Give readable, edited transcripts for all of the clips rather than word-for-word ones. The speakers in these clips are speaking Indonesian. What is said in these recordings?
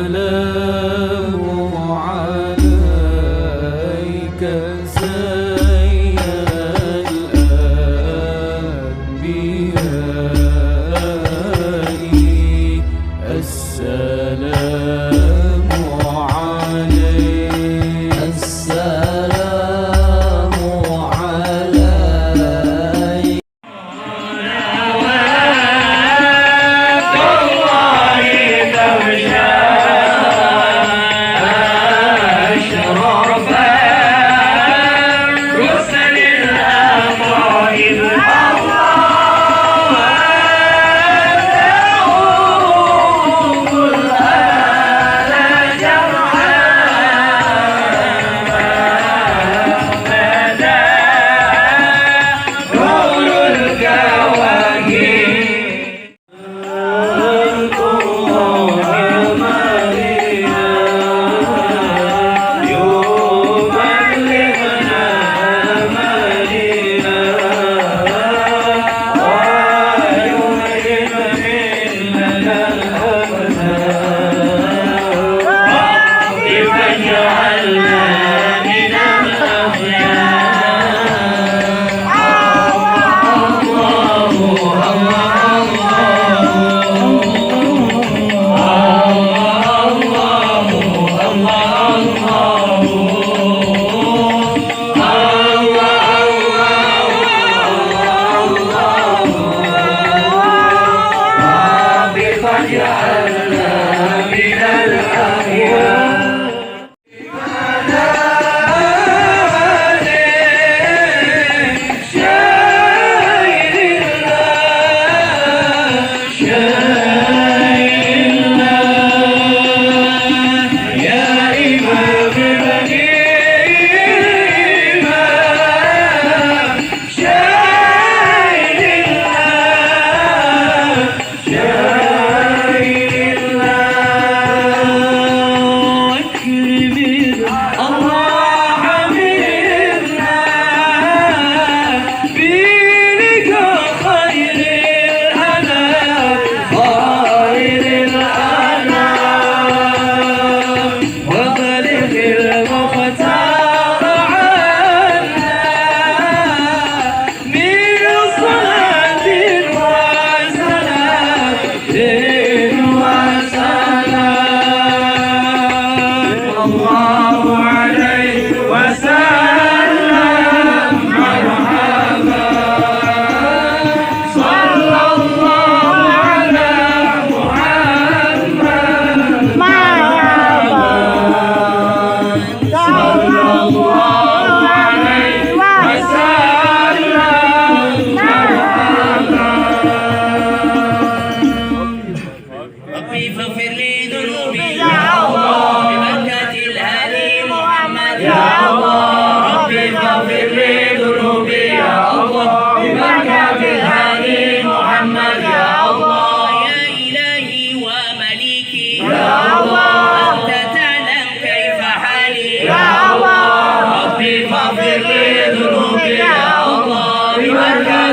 السلام عليك سيد الأنبياء السلام عليك السلام عليك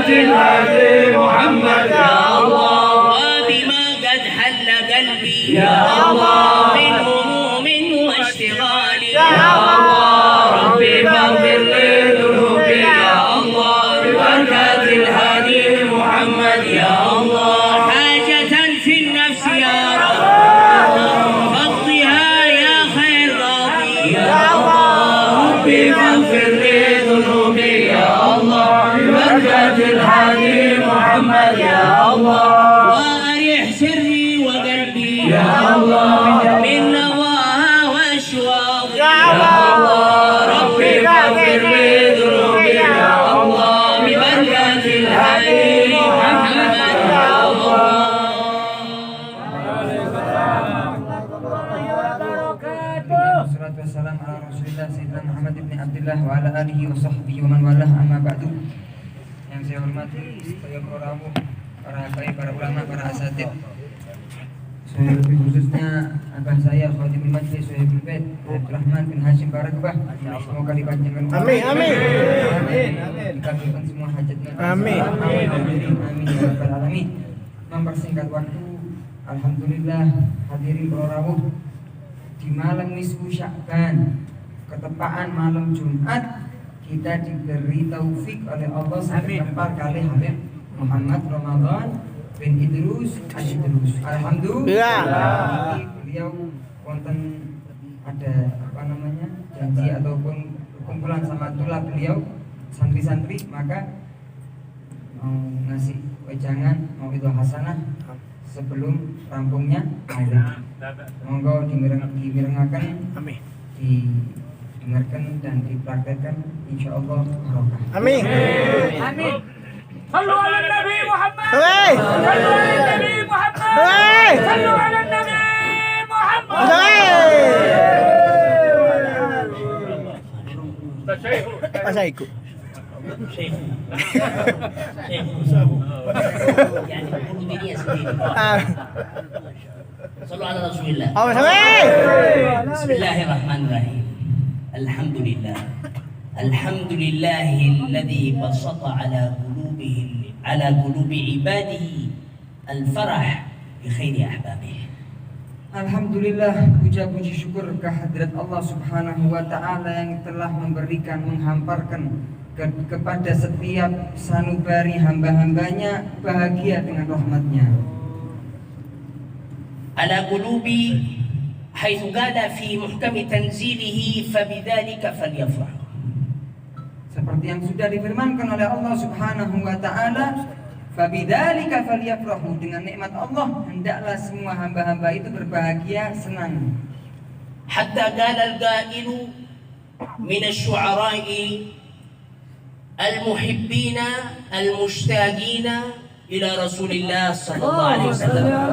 الهادي محمد يا الله وبما قد حل قلبي يا الله من هموم واشتغال يا الله ربي فاغفر لي ذنوبي يا الله ببركة الهادي محمد يا الله حاجة في النفس يا رب فاقضها يا خير راضي يا الله ربي فاغفر لي ذنوبي يا الله ببركة الهادي محمد يا الله وأريح سري وقلبي يا الله من نواها وأشواق يا الله ربي فاغفر لي ذنوبي يا الله ببركة الهادي محمد يا الله. والصلاة والسلام على رسول الله Sayyidina Muhammad ibn Abdullah wa ala alihi wa sahbihi wa man walah amma ba'du. Yang saya hormati para pramu, para habaib, para ulama, para asatid. Saya lebih khususnya abah saya Khadimul Majlis Sohibul Bait Abdurrahman bin Hashim Barakbah. Semoga dipanjangkan umur. Amin amin. Dikabulkan semua hajatnya. Amin. Amin ya rabbal alamin. Mempersingkat waktu, alhamdulillah hadirin para rawuh, di malam nisfu Sya'ban, ketepaan malam Jumat, kita diberi taufik oleh Allah setempat kali Habib Muhammad Ramadan bin Idrus Al-Idrus. Alhamdulillah. Beliau wonten ada janji ataupun kumpulan sama tulab beliau santri-santri, maka mau ngasih wejangan mau itu hasanah sebelum rampungnya maulid. Monggo dimirengaken, didengarkan dan dipraktekkan, insyaallah barokah. Amin. Amin. Sallu ala Nabi Muhammad. Hei. Sallu ala Nabi Muhammad. Hei. Sallu ala Nabi Muhammad. Masa ikut. Syekh. Yani bunuh dirinya sendiri. Sallu ala Rasulillah. Bismillahirrahmanirrahim. Alhamdulillah. Alhamdulillahilladzi basata ala qulubi ibadihi al-farah bi khairi ahbabihi. Alhamdulillah, puja-puji syukur kehadirat Allah Subhanahu wa taala yang telah memberikan, menghamparkan kepada setiap sanubari hamba-hambanya bahagia dengan rahmatnya. Ala qulubi haitsu qala fi muhkam tanzilihi fabidzalika falyafrah. Seperti yang sudah difirmankan oleh Allah Subhanahu wa taala, fabidzalika falyafrahu, dengan nikmat Allah hendaklah semua hamba-hamba itu berbahagia, senang. Hatta qala al-qailu min asy-syu'ara'i al-muhibbina al-mushtaqina ila Rasulillah sallallahu alaihi wasallam.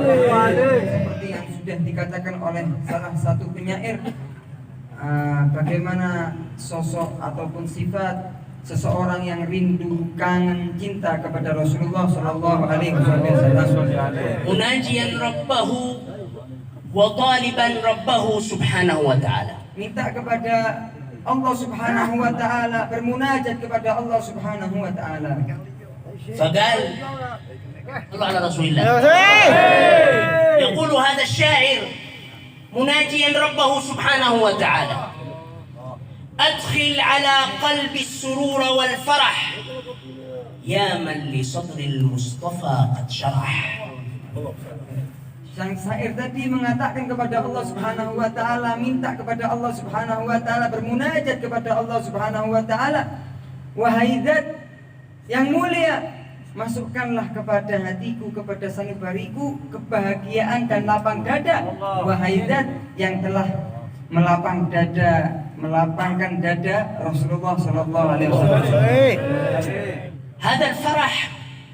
Seperti yang sudah dikatakan oleh salah satu penyair, bagaimana sosok ataupun sifat seseorang yang rindu, kangen, cinta kepada Rasulullah sallallahu alaihi wasallam, munajiyan rabbahu wa taliban rabbahu subhanahu wa ta'ala. minta kepada Allah Subhanahu wa taala, bermunajat kepada Allah Subhanahu wa taala. فقال صلوا على رسول الله. يقول هذا الشاعر مناجيا ربه سبحانه وتعالى: أدخل على قلبي السرور والفرح يا من لصدر المصطفى قد شرح. Sang syair tadi mengatakan kepada Allah Subhanahu wa taala, minta kepada Allah Subhanahu wa taala, bermunajat kepada Allah Subhanahu wa taala, wahai Zat yang mulia, masukkanlah kepada hatiku, kepada sanubariku kebahagiaan dan lapang dada. Wahai Zat yang telah melapangkan dada Rasulullah sallallahu alaihi wasallam. هذا الفرح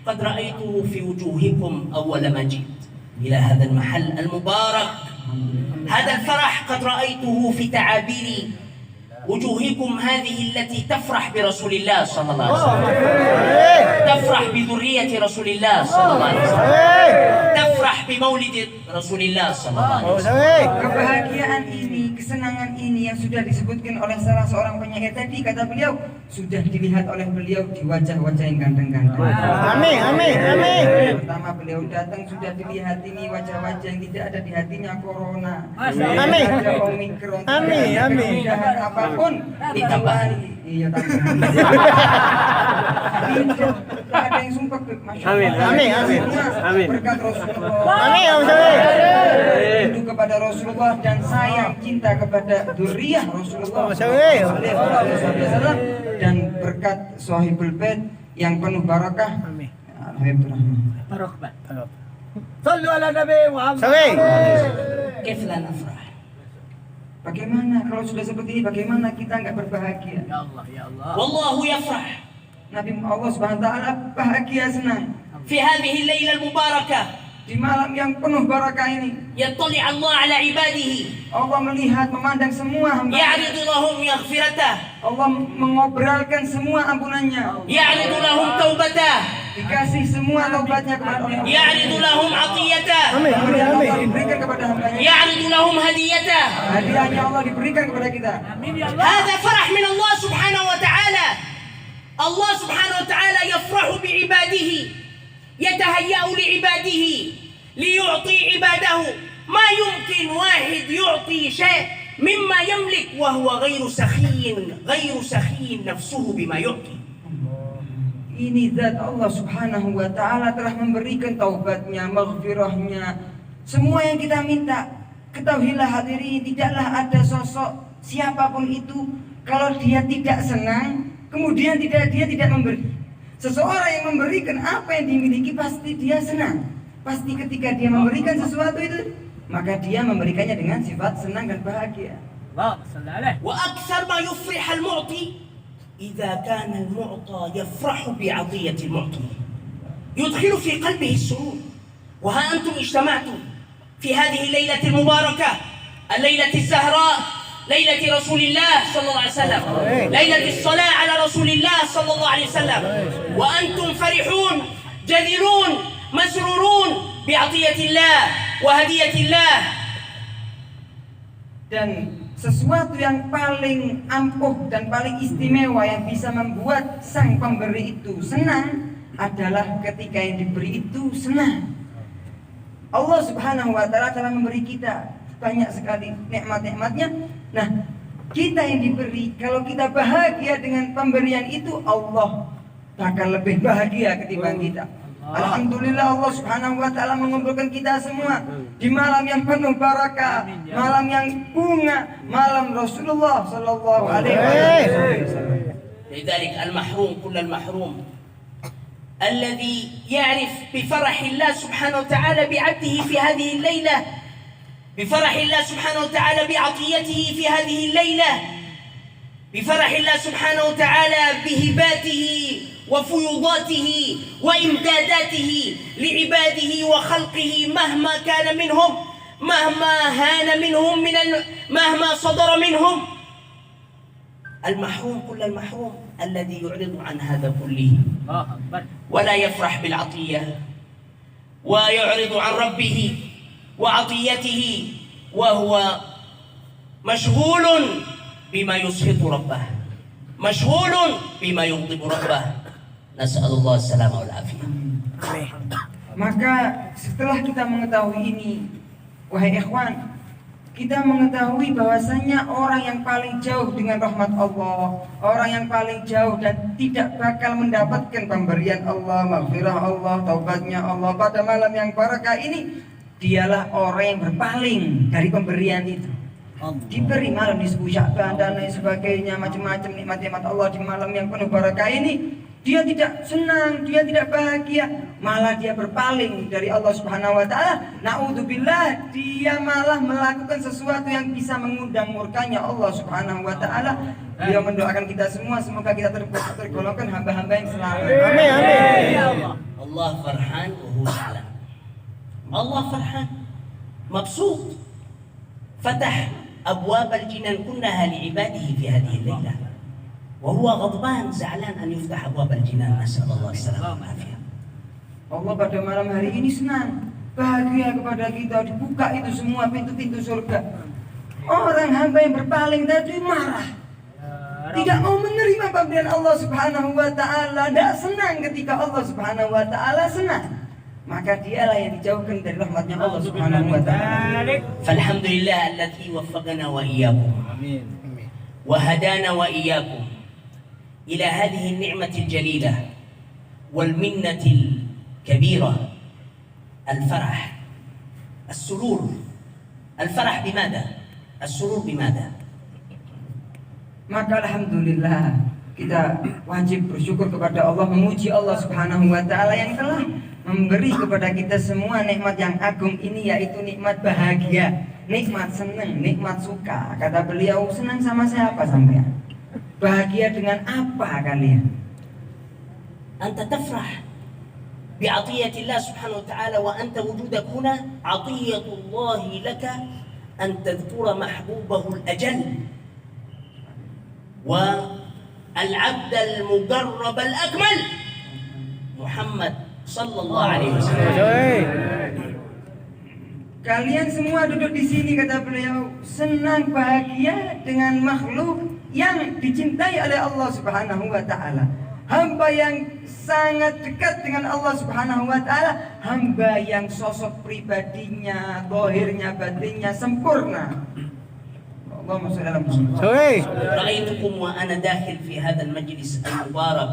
قد رأيته في وجوهكم أول ما جئت إلى هذا المحل المبارك. هذا الفرح قد رأيته في تعابير وجوهكم هذه التي تفرح برسول الله صلى الله عليه وسلم، تفرح بذرية رسول الله صلى الله عليه وسلم، تفرح بمولد رسول الله صلى الله عليه وسلم. Kebahagiaan ini, kesenangan ini yang sudah disebutkan oleh salah seorang penyair tadi, kata beliau, sudah dilihat oleh beliau di wajah-wajah yang ganteng-ganteng. Amin, amin, amin. Pertama beliau datang sudah dilihat ini wajah-wajah yang tidak ada di hatinya corona, Amin. tidak ada omikron, Amin, tidak ada amin. kemudahan apapun ditambahi. Iya tambahan. Tidak ada yang sumpah. Masya Allah. Amin, amin, amin. Semua Amin. berkat Rasulullah. Amin, ya Allah. Rindu kepada Rasulullah dan sayang cinta kepada dzurriyyah Rasulullah SAW, dan berkat Sahibul Bait yang penuh barakah. Amin. Alhamdulillah. Sallu ala Nabi Muhammad. كيف لا نفرح؟ Bagaimana kalau sudah seperti ini, bagaimana kita nggak berbahagia? Ya Allah, ya Allah. والله يفرح Nabi Allah Subhanahu wa taala bahagia, senang في هذه الليلة المباركة. di malam yang penuh barakah ini. يطلع الله على عباده Allah melihat, memandang semua hamba. يعرض لهم مغفرته، Allah mengobralkan semua ampunannya, يعرض لهم توبته، dikasih semua taubatnya kepada Allah. يعرض لهم عطيته، Kemudian Allah diberikan kepada hambanya. يعرض لهم هديته. Hadiahnya Allah diberikan kepada kita. هذا فرح من الله سبحانه وتعالى. الله سبحانه وتعالى يفرح بعباده، يتهيأ لعباده ليعطي عباده ما يمكن واحد يعطي شيء مما يملك وهو غير سخي نفسه بما يعطي. Ini zat Allah subhanahu wa ta'ala telah memberikan taubatnya, maghfirahnya, semua yang kita minta. Ketahuilah hadirin, tidaklah ada sosok siapapun itu kalau dia tidak senang, kemudian dia tidak memberi. Seseorang yang memberikan apa yang dimiliki pasti dia senang. Pasti ketika dia memberikan sesuatu itu, maka dia memberikannya dengan sifat senang dan bahagia. وأكثر ما يفرح المعطي إذا كان المعطى يفرح بعطية المعطي، يدخل في قلبه السرور. وها أنتم اجتمعتم في هذه الليلة المباركة، الليلة الزهراء، ليلة رسول الله صلى الله عليه وسلم، ليلة الصلاة على رسول الله صلى الله عليه وسلم، وأنتم فرحون جذلون مسرورون بعطية الله وهدية الله. Dan sesuatu yang paling ampuh dan paling istimewa yang bisa membuat sang pemberi itu senang adalah ketika yang diberi itu senang. Allah subhanahu wa ta'ala telah memberi kita banyak sekali nikmat-nikmatnya. Nah, kita yang diberi, kalau kita bahagia dengan pemberian itu, Allah bakal lebih bahagia ketimbang kita. Alhamdulillah, Allah subhanahu wa ta'ala mengumpulkan kita semua di malam yang penuh barakah, malam yang bunga, malam Rasulullah sallallahu alaihi wasallam. لذلك المحروم كل المحروم الذي يعرف بفرح الله سبحانه وتعالى بعبده في هذه الليلة، بفرح الله سبحانه وتعالى بعطيته في هذه الليلة، بفرح الله سبحانه وتعالى بهباته وفيوضاته وإمداداته لعباده وخلقه مهما كان منهم، مهما هان منهم مهما صدر منهم. المحروم كل المحروم الذي يعرض عن هذا كله ولا يفرح بالعطية ويعرض عن ربه وعطيته وهو مشغول بما يسخط ربه، مشغول بما يغضب ربه. نسأل الله السلامة والعافية. Maka setelah kita mengetahui ini, wahai ikhwan, kita mengetahui bahwasanya orang yang paling jauh dengan rahmat Allah, orang yang paling jauh dan tidak bakal mendapatkan pemberian Allah, maghfirah Allah, taubatnya Allah pada malam yang barakah ini, dialah orang yang berpaling dari pemberian itu. Diberi malam di 10 Sya'ban dan lain sebagainya, macam-macam nikmat-nikmat Allah di malam yang penuh barakah ini, dia tidak senang, dia tidak bahagia, malah dia berpaling dari Allah Subhanahu wa taala. Naudzubillah, dia malah melakukan sesuatu yang bisa mengundang murkanya Allah Subhanahu wa taala. Dia mendoakan kita semua, semoga kita tergolongkan hamba-hamba yang selamat. Amin, amin. Allah farhan wa huwa salam. Allah farhan, mabsut. Fatah abwab al-jinan kullaha li'ibadihi fi hadhihi al-lailah. وهو غضبان زعلان أن يفتح أبواب الجنان، نسأل الله السلامة والعافية. Allah pada malam hari ini senang, bahagia kepada kita, dibuka itu semua pintu-pintu surga. Orang hamba yang berpaling tadi marah, tidak mau menerima pemberian Allah Subhanahu wa taala, tidak senang ketika Allah Subhanahu wa taala senang, maka dialah yang dijauhkan dari rahmatnya Allah Subhanahu wa taala. Falhamdulillah alladzi waffaqana wa iyyakum. Amin. وهدانا وإياكم إلى هذه النعمة الجليلة والمنة الكبيرة، الفرح، السرور. الفرح بماذا؟ السرور بماذا؟ Maka alhamdulillah kita wajib bersyukur kepada Allah, memuji Allah Subhanahu wa taala yang telah memberi kepada kita semua nikmat yang agung ini, yaitu nikmat bahagia, nikmat senang, nikmat suka. Kata beliau, senang sama siapa sampean? Bahagia dengan apa kalian? Anta tafrah bi'atiyati Allah subhanahu wa ta'ala wa anta wujudak huna atiyatullahi laka an tadhkura mahbubahu al-ajal wa al-'abd al-muqarrab al-akmal Muhammad sallallahu alaihi wasallam. Kalian semua duduk di sini, kata beliau, senang bahagia dengan makhluk yang dicintai oleh Allah Subhanahu wa taala. hamba yang sangat dekat dengan Allah Subhanahu wa taala, hamba yang sosok pribadinya, zahirnya, batinnya sempurna. Allahumma shalli ala Muhammad. Sorry. رأيتكم وأنا داخل في هذا المجلس المبارك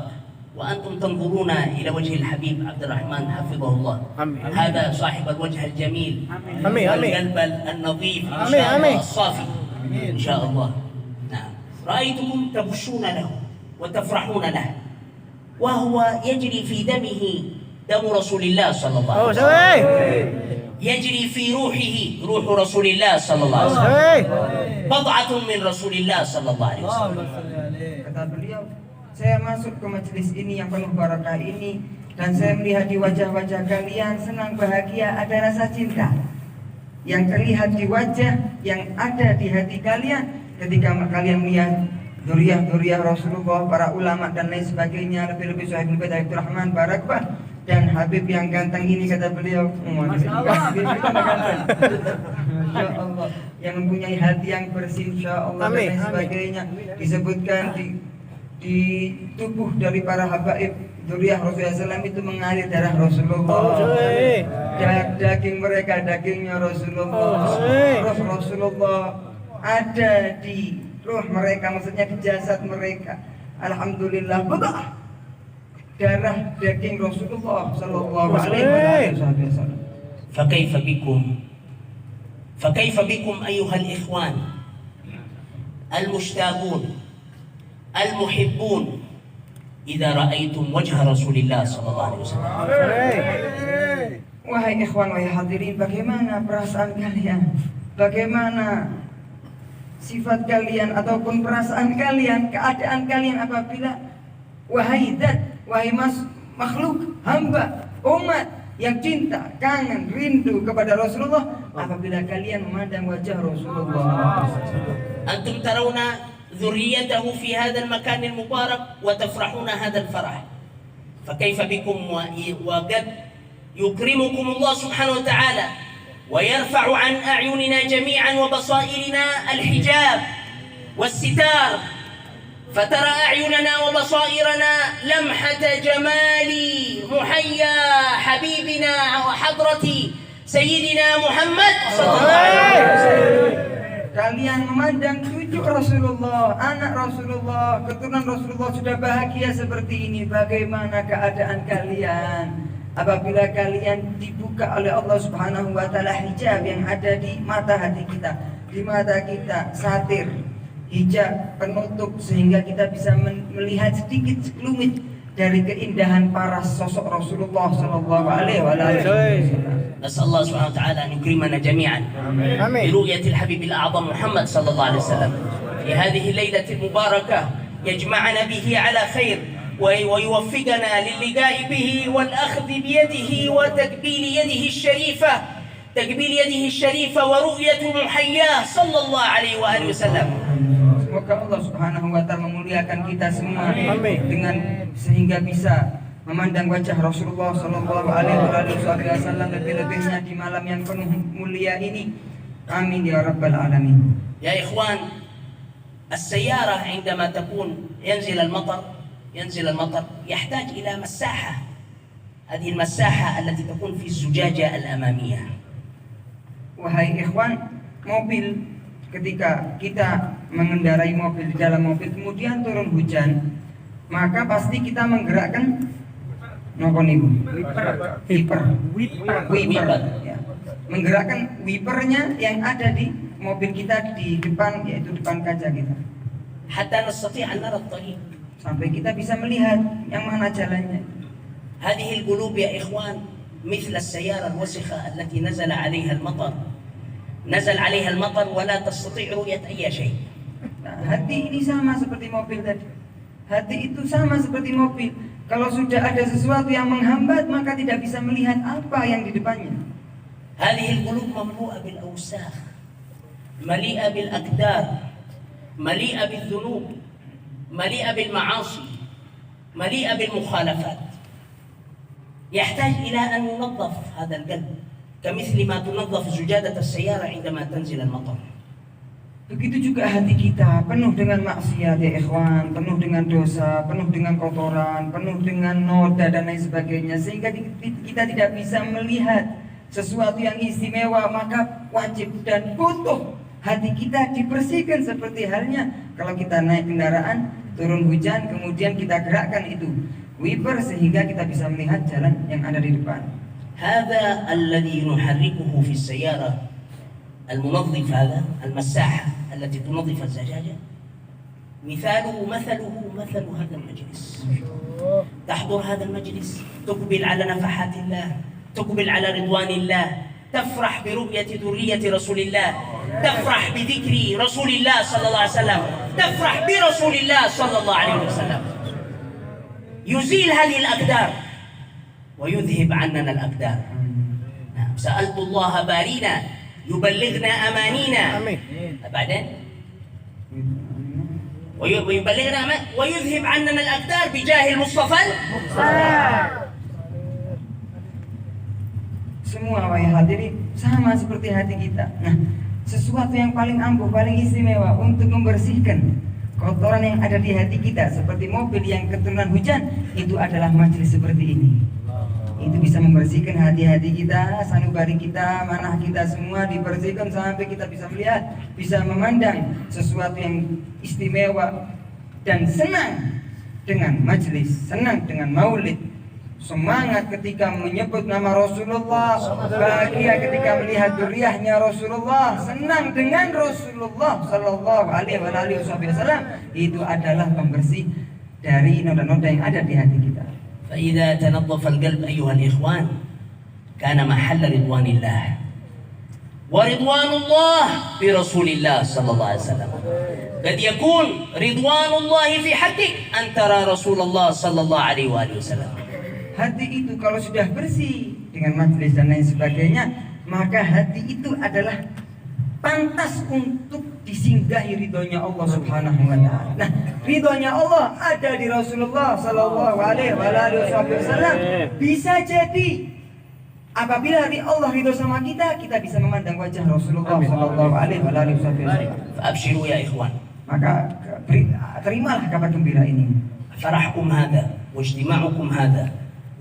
وأنتم تنظرون إلى وجه الحبيب عبد الرحمن حفظه الله. آمين. هذا صاحب الوجه الجميل آمين. والقلب النظيف إن آمين. شاء الله آمين. الصافي إن شاء الله. نعم. رأيتكم تبشون له وتفرحون له وهو يجري في دمه دم رسول الله صلى الله عليه Oh, وسلم. sorry. يجري في روحه روح رسول الله صلى الله عليه وسلم. Sorry. بضعة من رسول الله صلى الله عليه وسلم. Kata beliau, saya masuk ke majelis ini yang penuh barakah ini dan saya melihat di wajah-wajah kalian senang, bahagia, ada rasa cinta yang terlihat di wajah, yang ada di hati kalian ketika kalian melihat dzurriyyah Rasulullah, para ulama dan lain sebagainya, lebih-lebih Sahibul Bait Habibur Rahman Barakbah dan Habib yang ganteng ini, kata beliau, Masya Allah, yang mempunyai hati yang bersih, Insya Allah, dan Amin, lain amin. sebagainya. Disebutkan di tubuh dari para habaib dzurriyyah Rasulullah SAW itu mengalir darah Rasulullah. Sorry. Daging mereka dagingnya Rasulullah. Roh Rasulullah ada di roh mereka, maksudnya di jasad mereka. Alhamdulillah, betul. Darah daging Rasulullah Sallallahu Alaihi Wasallam. فكيف بكم أيها الإخوان المشتاقون المحبون إذا رأيتم وجه رسول الله صلى الله عليه وسلم. Wahai ikhwan, wahai hadirin, bagaimana perasaan kalian? Bagaimana sifat kalian ataupun perasaan kalian, keadaan kalian apabila wahai zat, wahai makhluk, hamba, umat yang cinta, kangen, rindu kepada Rasulullah, apabila kalian memandang wajah Rasulullah. أنتم ترون ذريته في هذا المكان المبارك وتفرحون هذا الفرح، فكيف بكم وقد يكرمكم الله سبحانه وتعالى ويرفع عن أعيننا جميعا وبصائرنا الحجاب والستار، فترى أعيننا وبصائرنا لمحة جمال محيا حبيبنا وحضرة سيدنا محمد صلى الله عليه وسلم. Kalian memandang cucu Rasulullah, anak Rasulullah, keturunan Rasulullah sudah bahagia seperti ini. Bagaimana keadaan kalian apabila kalian dibuka oleh Allah Subhanahu wa taala hijab yang ada di mata hati kita, di mata kita satir, hijab penutup sehingga kita bisa melihat sedikit sekelumit dari keindahan para sosok Rasulullah sallallahu alaihi wasallam. نسأل الله سبحانه وتعالى أن يكرمنا جميعا آمين. برؤية الحبيب الأعظم محمد صلى الله عليه وسلم في هذه الليلة المباركة، يجمعنا به على خير ويوفقنا للقاء به والأخذ بيده وتقبيل يده الشريفة، تقبيل يده الشريفة ورؤية محياه صلى الله عليه وآله وسلم. Semoga Allah Subhanahu wa taala memuliakan kita semua Amin. dengan sehingga bisa memandang wajah Rasulullah sallallahu alaihi wasallam, lebih-lebihnya di malam yang penuh mulia ini. Amin ya rabbal alamin. يا إخوان، السيارة عندما تكون ينزل المطر يحتاج إلى مساحة، هذه المساحة التي تكون في الزجاجة الأمامية. Wahai ikhwan, mobil ketika kita mengendarai mobil, di dalam mobil kemudian turun hujan, maka pasti kita menggerakkan nopon ibu wiper ya. Menggerakkan wipernya yang ada di mobil kita di depan, yaitu depan kaca kita, حتى نستطيع أن نرى الطريق. sampai kita bisa melihat yang mana jalannya. هذه القلوب يا إخوان مثل السيارة الوسخة التي نزل عليها المطر ولا تستطيع رؤية أي شيء. Nah, hati ini sama seperti mobil tadi. Hati itu sama seperti mobil. Kalau sudah ada sesuatu yang menghambat, maka tidak bisa melihat apa yang di depannya. هذه القلوب مملوءة بالأوساخ، مليئة بالأقدار، مليئة بالذنوب، مليئة بالمعاصي، مليئة بالمخالفات. يحتاج إلى أن ينظف هذا القلب كمثل ما تنظف زجاجة السيارة عندما تنزل المطر. Begitu juga hati kita penuh dengan maksiat ya ikhwan, penuh dengan dosa, penuh dengan kotoran, penuh dengan noda dan lain sebagainya, sehingga kita tidak bisa melihat sesuatu yang istimewa. Maka wajib dan butuh hati kita dibersihkan seperti halnya kalau kita naik kendaraan, turun hujan, kemudian kita gerakkan itu wiper sehingga kita bisa melihat jalan yang ada di depan. هذا الذي نحركه في السيارة المنظف، هذا المساحة التي تنظف الزجاجة، مثله مثل هذا المجلس. تحضر هذا المجلس، تقبل على نفحات الله، تقبل على رضوان الله، تفرح برؤية ذرية رسول الله، تفرح بذكر رسول الله صلى الله عليه وسلم، تفرح برسول الله صلى الله عليه وسلم. يزيل هذه الأقدار ويذهب عننا الأقدار. نعم. سألت الله بارينا يبلغنا أمانينا. بعدين ويبلغنا ويذهب عننا الأقدار بجاه المصطفى. Semua wahai hadirin sama seperti hati kita. Nah, sesuatu yang paling ampuh, paling istimewa untuk membersihkan kotoran yang ada di hati kita seperti mobil yang keturunan hujan, itu adalah majelis seperti ini. Itu bisa membersihkan hati-hati kita, sanubari kita, manah kita semua dibersihkan sampai kita bisa melihat, bisa memandang sesuatu yang istimewa dan senang dengan majelis, senang dengan maulid, semangat ketika menyebut nama Rasulullah, bahagia ketika melihat duriahnya Rasulullah, senang dengan Rasulullah Sallallahu Alaihi Wasallam. Itu adalah pembersih dari noda-noda yang ada di hati kita. فإذا تنظف القلب أيها الإخوان كان محل رضوان الله ورضوان الله برسول الله صلى الله عليه وسلم. قد يكون رضوان الله في حقك أن ترى رسول الله صلى الله عليه وآله وسلم. Hati itu kalau sudah bersih dengan majelis dan lain sebagainya, maka hati itu adalah pantas untuk disinggahi ridhonya Allah Subhanahu wa taala. Nah, ridhonya Allah ada di Rasulullah sallallahu alaihi wasallam. Bisa jadi apabila Allah ridho sama kita, kita bisa memandang wajah Rasulullah sallallahu alaihi wasallam. فأبشروا يا إخوان. Maka terimalah kabar gembira ini. فرحكم هذا واجتماعكم هذا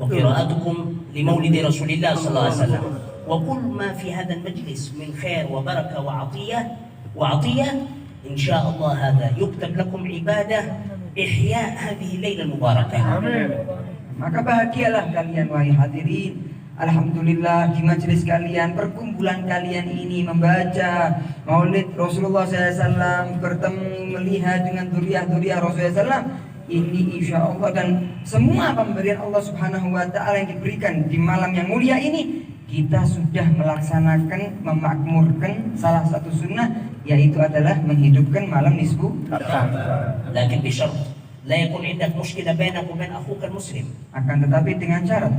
وقراءتكم لمولد رسول الله صلى الله عليه وسلم وكل ما في هذا المجلس من خير وبركة وعطية إن شاء الله هذا يكتب لكم عبادة إحياء هذه الليلة المباركة. Maka bahagialah kalian wahai hadirin. Alhamdulillah di majelis kalian, perkumpulan kalian ini membaca maulid Rasulullah SAW, bertemu melihat dengan duriah-duriah Rasulullah SAW. Ini insya Allah dan semua pemberian Allah Subhanahu wa taala yang diberikan di malam yang mulia ini, kita sudah melaksanakan, memakmurkan salah satu sunnah, yaitu adalah menghidupkan malam nisfu. لكن بشرط لا يكون عندك مشكلة بينك وبين أخوك المسلم. Akan tetapi dengan syarat,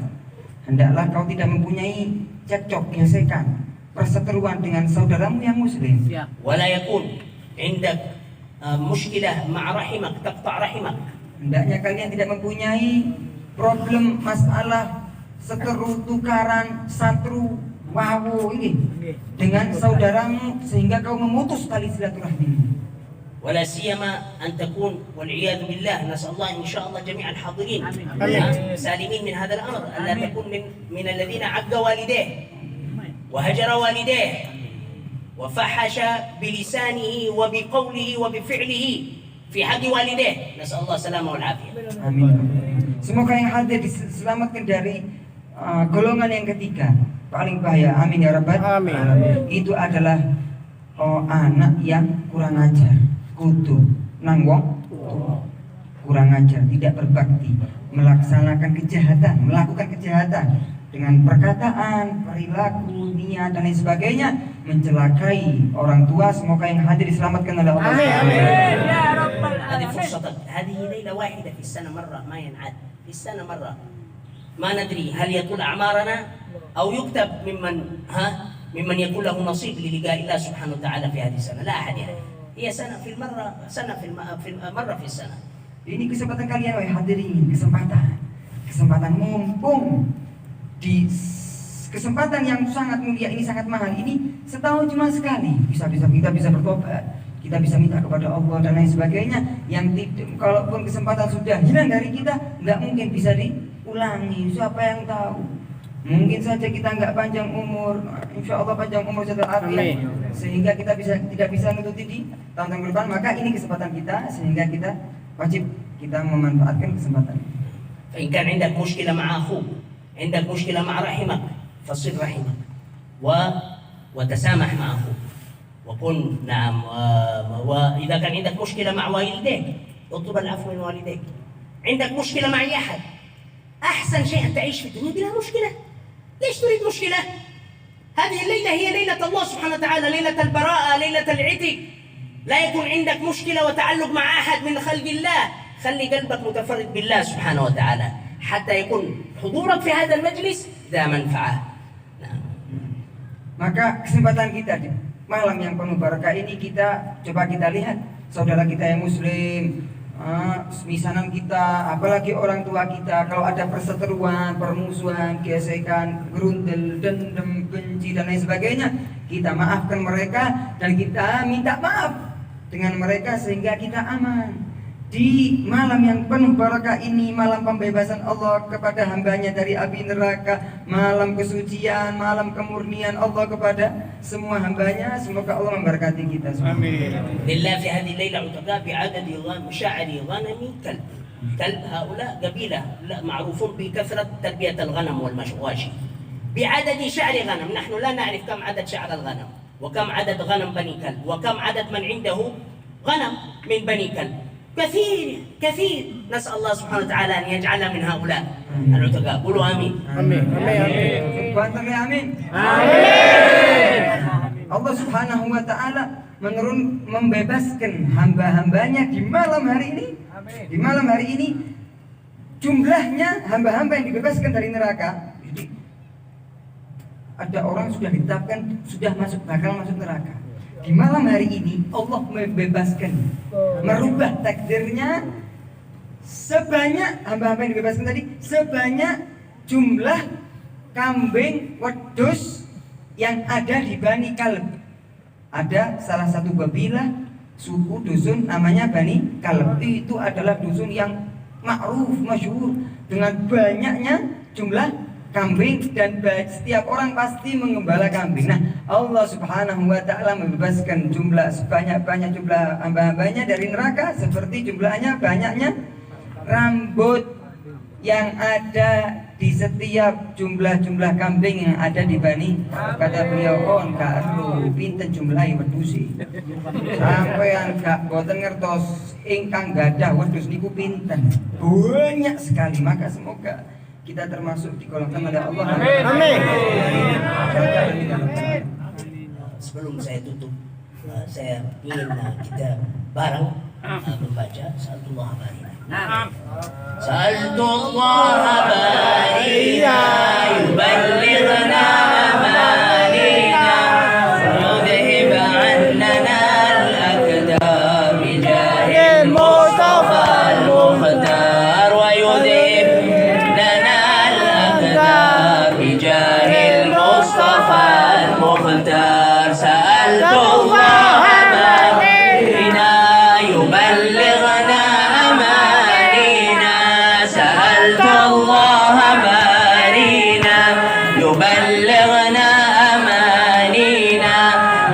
hendaklah kau tidak mempunyai cekcok, gesekan, perseteruan dengan saudaramu yang muslim. ولا يكون عندك مشكلة مع رحمك تقطع رحمك. Hendaknya kalian tidak mempunyai problem, masalah, seteru, tukaran, satru, wawu ini dengan saudaramu sehingga kau memutus tali silaturahmi. ولا سيما أن تكون والعياذ بالله نسأل الله إن شاء الله جميع الحاضرين سالمين من هذا الأمر، ألا تكون من الذين عق والديه وهجر والديه وفحش بلسانه وبقوله وبفعله في حق والديه، نسأل الله السلامة والعافية. Amin. Semoga yang hadir diselamatkan dari golongan yang ketiga paling bahaya. Amin ya rabbal alamin. Itu adalah anak yang kurang ajar, kutu, nang wong kurang ajar, tidak berbakti, melaksanakan kejahatan, melakukan kejahatan dengan perkataan, perilaku, niat dan lain sebagainya, mencelakai orang tua. Semoga yang hadir diselamatkan oleh Allah. هذه فرصتك، هذه ليلة واحدة في السنة مرة، ما ينعاد في السنة مرة. ما ندري هل يطول أعمارنا أو يكتب ممن يكون له نصيب للقاء الله سبحانه وتعالى في هذه السنة. لا أحد يعني. هي سنة في المرة، سنة في مرة في السنة. Ini kesempatan kalian wahai hadirin, kesempatan mumpung di kesempatan yang sangat mulia ini, sangat mahal ini, setahun cuma sekali kita bisa bertobat, kita bisa minta kepada Allah dan lain sebagainya. Yang tidak, kalaupun kesempatan sudah hilang dari kita, nggak mungkin bisa diulangi. Siapa yang tahu? Mungkin saja kita nggak panjang umur, insya Allah panjang umur setelah akhir, sehingga kita tidak bisa nututi di tahun-tahun ke depan. Maka ini kesempatan kita, sehingga kita wajib kita memanfaatkan kesempatan. فإن كان عندك مشكلة مع أخوك، عندك مشكلة مع رحمك، فصل رحمك وتسامح مع أخوك وكن نعم. وإذا كان عندك مشكلة مع والديك اطلب العفو من والديك. عندك مشكلة مع أي أحد، أحسن شيء أن تعيش في الدنيا بلا مشكلة. ليش تريد مشكلة؟ هذه الليلة هي ليلة الله سبحانه وتعالى، ليلة البراءة، ليلة العتق. لا يكون عندك مشكلة وتعلق مع أحد من خلق الله. خلي قلبك متفرد بالله سبحانه وتعالى حتى يكون حضورك في هذا المجلس ذا منفعة. Maka kesempatan kita di malam yang penuh barakah ini, kita coba kita lihat saudara kita yang muslim, misanan kita, apalagi orang tua kita, kalau ada perseteruan, permusuhan, gesekan, gerundel, dendam, benci dan lain sebagainya, kita maafkan mereka dan kita minta maaf dengan mereka sehingga kita aman. Di malam yang penuh barakah ini, malam pembebasan Allah kepada hambanya dari api neraka, malam kesucian, malam kemurnian Allah kepada semua hambanya. Semoga Allah memberkati kita semua. Amin. لله في هذه الليلة عتقاء بعدد مشاعر غنم كلب. كلب هؤلاء قبيلة معروفون بكثرة تربية الغنم والمواشي. بعدد شعر غنم، نحن لا نعرف كم عدد شعر الغنم، وكم عدد غنم بني كلب، وكم عدد من عنده غنم من بني كلب. كثير كثير. نسأل الله سبحانه وتعالى أن يجعلنا من هؤلاء العتقاء. قولوا آمين. Amin. Amin. Amin. Allah Subhanahu wa taala membebaskan hamba-hambanya di malam hari ini. Di malam hari ini jumlahnya hamba-hamba yang dibebaskan dari neraka. Jadi ada orang sudah ditetapkan bakal masuk neraka. Di malam hari ini Allah membebaskan, merubah takdirnya sebanyak hamba-hamba yang dibebaskan tadi, sebanyak jumlah kambing wedus yang ada di Bani Kalb. Ada salah satu kabilah suku dusun namanya Bani Kalb. Itu adalah dusun yang ma'ruf, masyhur dengan banyaknya jumlah kambing dan setiap orang pasti mengembala kambing. Nah, Allah Subhanahu wa taala membebaskan sebanyak jumlah hamba-hambanya dari neraka seperti jumlahnya banyaknya rambut yang ada di setiap jumlah kambing yang ada di Bani. Kata beliau, "On karo pinten jumlahe wedhus sampean gak boten ngertos ingkang gadah wedhus niku pinten." Banyak sekali. Maka semoga kita termasuk digolongkan oleh Allah. Amin. Sebelum saya tutup, saya ingin kita bareng membaca Sa'altullah Barina. Sa'altullah Barina yuballighna amanina yudhib annana al-akdar bijahil Mustafa al-Mukhtar wa yudhib المختار. سألت الله بارنا يبلغنا أمانينا. سألت الله بارنا يبلغنا أمانينا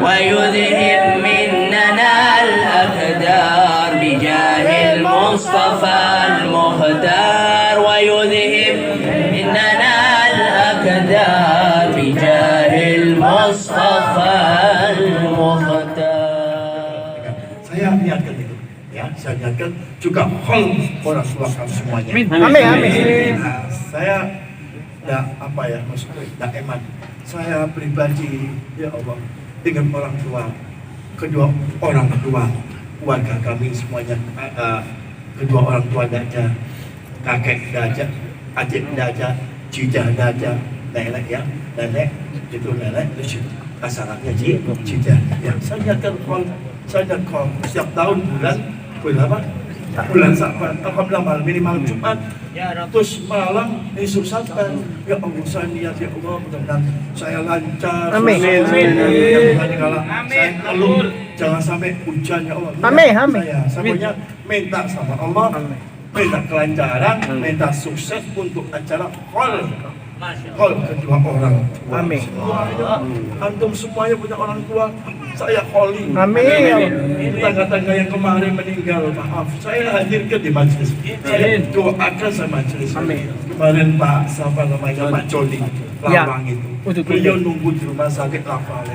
ويذهب مننا الأقدار بجاه المصطفى المختار. ويذهب مننا الأقدار بجاه المصطفى المختار. Saya niatkan itu, ya, saya niatkan juga hal orang tua kami semuanya. Amin. Amin. Nah, saya maksudnya eman. Saya pribadi, ya Allah, dengan orang tua, kedua orang tua, keluarga kami semuanya, kedua orang tua aja, kakek aja, adik aja, cica aja, nenek ya, nenek itu nenek itu asalnya cica. Ya, saya niatkan kalau setiap tahun bulan apa? Bulan Sa'ban, alhamdulillah malam ini malam Jumat, terus malam esok Saban. Ya Allah, saya niat ya Allah, mudah-mudahan saya lancar. Amin. Kalau saya keluh Jangan sampai hujan ya Allah. Amin, amin. Saya semuanya minta sama Allah, minta kelancaran, minta sukses untuk acara hall kedua orang tua. Amin. Antum semuanya punya orang tua, saya holy. Amin. Tangga-tangga yang kemarin meninggal, maaf, saya hadirkan di majelis. Saya doakan sama majelis. Amin. Kemarin Pak, siapa namanya, Pak Joni Ya. Lawang itu. Untuk Beliau nunggu di rumah sakit Rafael.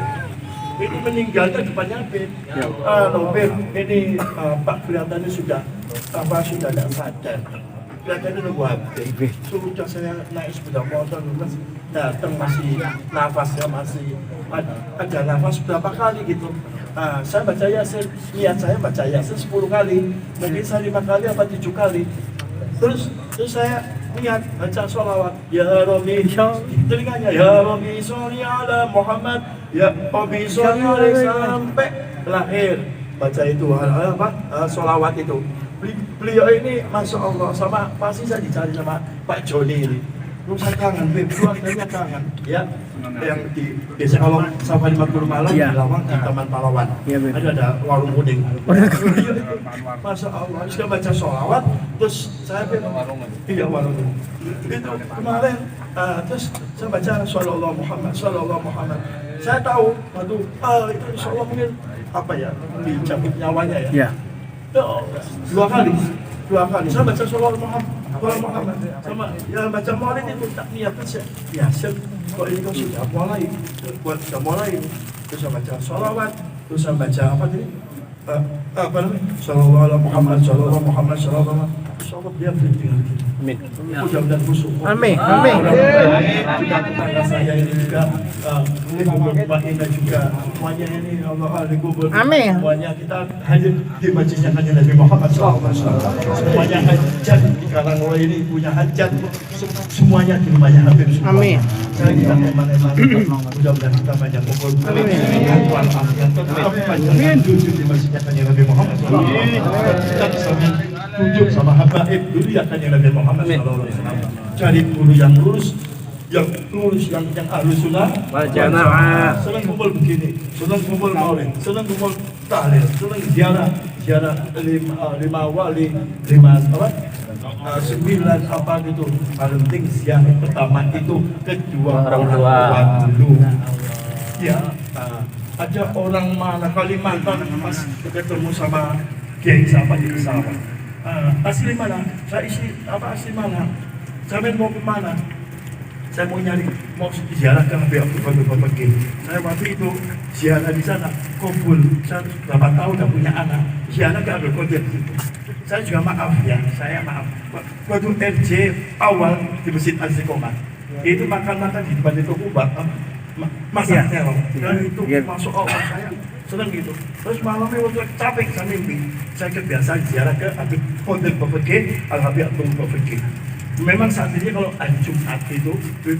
Ini meninggalnya depannya Beb. Beb, ini Pak kelihatannya sudah tidak sadar. Kelihatannya nunggu habis. Suruh saya naik sepeda motor, datang masih nafasnya masih ada nafas berapa kali gitu. Saya baca Yasin, niat saya baca Yasin 10 kali, mungkin saya 5 kali apa 7 kali. Terus saya niat baca sholawat, ya Rabbi, telinganya, ya Rabbi sholli ala Muhammad, ya Rabbi sholli alaihi, sampai lahir baca itu sholawat itu. Beliau ini Masya Allah, sama pasti saya dicari sama Pak Joni ini. Terus saya kangen, keluarganya kangen, ya. Yang di desa kalau sampai 50 malam di Lawang di Taman Pahlawan, ada warung kuning. Masya Allah, sudah baca sholawat, terus saya warung kuning. Itu kemarin, terus saya baca Sallallahu Muhammad. Saya tahu, itu insya Allah mungkin dicabut nyawanya ya. Dua kali saya baca Sallallahu Muhammad sama ya baca maulid itu tak niatkan saya Yasin kok ini kau sudah mulai terus saya baca sholawat, terus saya baca Sallallahu Muhammad Insya Allah dia berhenti lagi. Amin. Mudah-mudahan khusyuk. Amin. Juga tetangga saya ini juga Mbak Ina juga semuanya ini Allah kubur. Amin. Semuanya kita hadir di masjidnya kanjeng Nabi Muhammad SAW. Semuanya hajat di Karanglo ini punya hajat. Semuanya di rumahnya Habib semua. Amin. Saya kita eman-eman. Mudah-mudahan kita banyak kumpul. Amin. Tetap panjang duduk di masjidnya kanjeng Nabi Muhammad SAW. Kita tunjuk sama habaib dulu ya kanjeng Nabi Muhammad SAW. Cari guru yang lurus, yang ahlu sunnah wal jamaah. Senang kumpul begini, senang kumpul maulid, senang kumpul tahlil, senang ziarah lima wali, 9 apa gitu. Paling penting ziarah pertama itu kedua orang tua dulu. Ya, ada orang mana Kalimantan pas ketemu sama Kiai siapa di pesawat. Asli mana? Saya asli mana? Saya mau ke mana? Saya mau ziarah ke Habib Abdul Qadir. Saya waktu itu ziarah di sana, kumpul. Saya berapa tahun udah punya anak. Ziarah ke Abdul Qadir. Saya juga maaf. Waktu RJ awal di Masjid Al-Istiqomah, itu makan di depan itu kubah, masak terong. Dan itu masuk Allah saya senang gitu. Terus malamnya waktu capek saya mimpi, saya kebiasaan ziarah ke Habib Abdul Qadir, Al-Habib Abdul Qadir. Memang saat ini kalau hari Jumat itu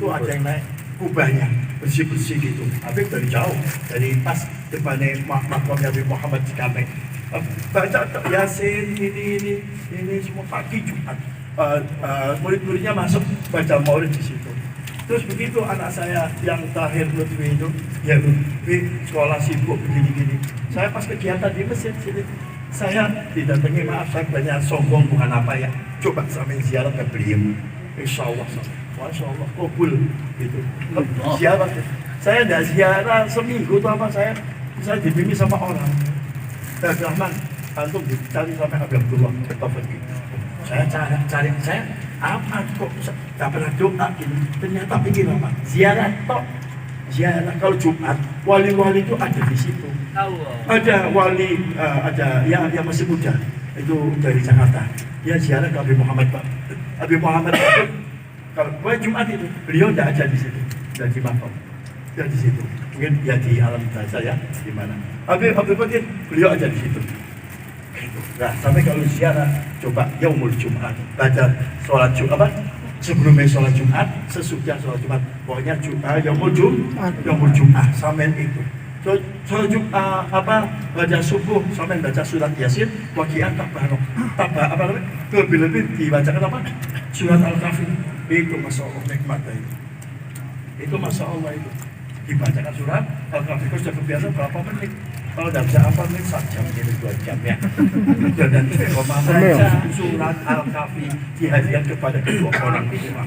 ada yang naik kubahnya bersih gitu. Habib dari jauh, dari pas depannya makam Nabi Muhammad Cikampek. Baca Yasin ini semua pagi Jumat. Murid-muridnya masuk baca maulid di situ. Terus begitu anak saya yang terakhir Lutfi itu, ya Lutfi sekolah sibuk begini-gini. Saya pas kegiatan di masjid sini, saya didatangi, maaf saya banyak sombong bukan apa ya. Coba sampai ziarah ke beliau. Insya Allah, Masya Allah, kabul gitu. Ziarah, saya tidak ziarah seminggu tuh apa saya dibimbing sama orang. Rahman, antum dicari sampai Habib Abdullah Taufik. Saya cari saya apa kok tak pernah doa gini. Ternyata bikin apa? Ziarah tok. Ziarah kalau Jumat, wali-wali itu ada di situ. Ada wali, ada yang masih muda, itu dari Jakarta. Dia ziarah ke Habib Muhammad Pak. Habib Muhammad kalau Jumat itu beliau tidak ada di situ, dari Makam. Dia di situ. Mungkin ya di alam saya di mana. Habib Qadir beliau ada di situ. Nah, sampai kalau ziarah coba yaumul Jumat, baca sholat Jumat sebelumnya sholat Jumat, sesudah sholat Jumat, pokoknya yaumul Jumat sampai itu. Sholat Jumat baca subuh sampai baca surat Yasin, waqi'at tabah lebih dibacakan apa? Surat Al-Kahfi. Itu Masya Allah nikmatnya itu. Masya Allah itu. Dibacakan surat Al-Kahfi, sudah kebiasaan berapa menit? Kalau tidak bisa apa mungkin 1 jam jadi 2 jam ya. Dan membaca surat Al-Kahfi dihadiahkan kepada kedua orang tua.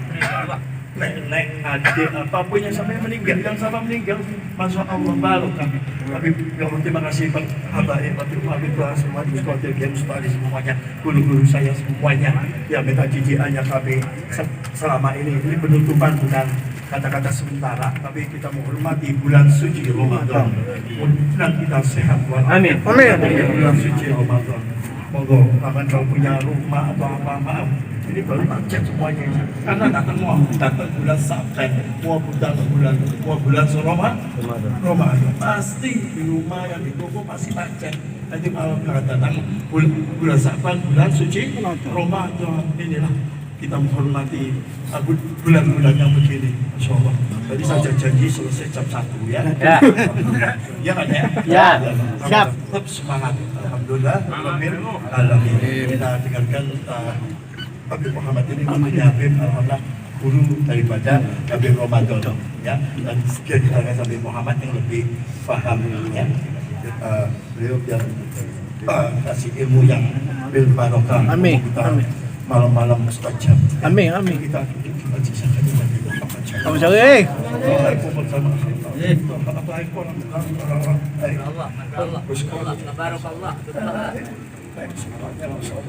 Nenek, adik, apapun yang sampai meninggal, yang sama meninggal, Masya Allah, barokah. Tapi terima kasih Pak Habaib, Pak Habib, semua diskotik, yang ustadz semuanya, guru-guru saya semuanya, yang minta cijiannya kami selama ini penutupan bukan kata-kata sementara, tapi kita menghormati bulan suci Ramadan. Mudah kita sehat walafiat. Amin. Bulan suci Ramadan. Monggo, akan kalau punya rumah atau apa, maaf. Ini baru macet semuanya. Karena datang bulan Saban, mau bulan Ramadan. Pasti di rumah yang di toko pasti macet. Nanti malam datang bulan Saban, bulan suci Ramadan. Inilah kita menghormati bulan-bulan yang begini. Masya Allah. Tadi saya janji selesai jam 1 ya. Ya kan ya? Ya. Siap. Tetap semangat. Alhamdulillah. Alamin. Kita dengarkan Habib Muhammad ini namanya Habib, alhamdulillah guru daripada Habib Ramadan ya. Dan kita dengarkan Habib Muhammad yang lebih paham ya. Beliau yang kasih ilmu yang bil barokah. Amin. Kita malam-malam mustajab. Amin. Kita sisakan Nabi Muhammad. Kamu cari.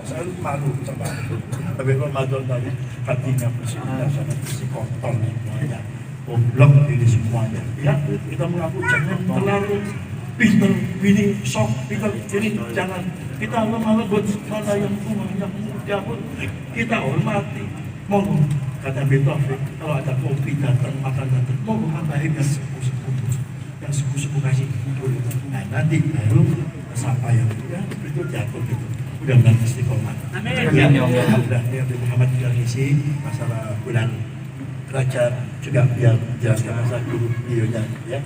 Saya malu sama tapi Ramadan tadi hatinya bersih kotor semuanya, goblok ini semuanya. Ya kita mengaku jangan terlalu pinter, ini sok pinter, ini jangan kita lemah lembut mana yang tua yang muda pun kita hormati. Monggo kata Taufik, kalau ada kopi datang makan datang, monggo tambahin yang sepuh kasih dulu. Nah nanti baru siapa yang itu jatuh gitu. Mudah-mudahan istiqomah. Amin. Ya, alhamdulillah ya Muhammad juga ngisi masalah bulan Rajab juga biar jelaskan masa dulu videonya ya.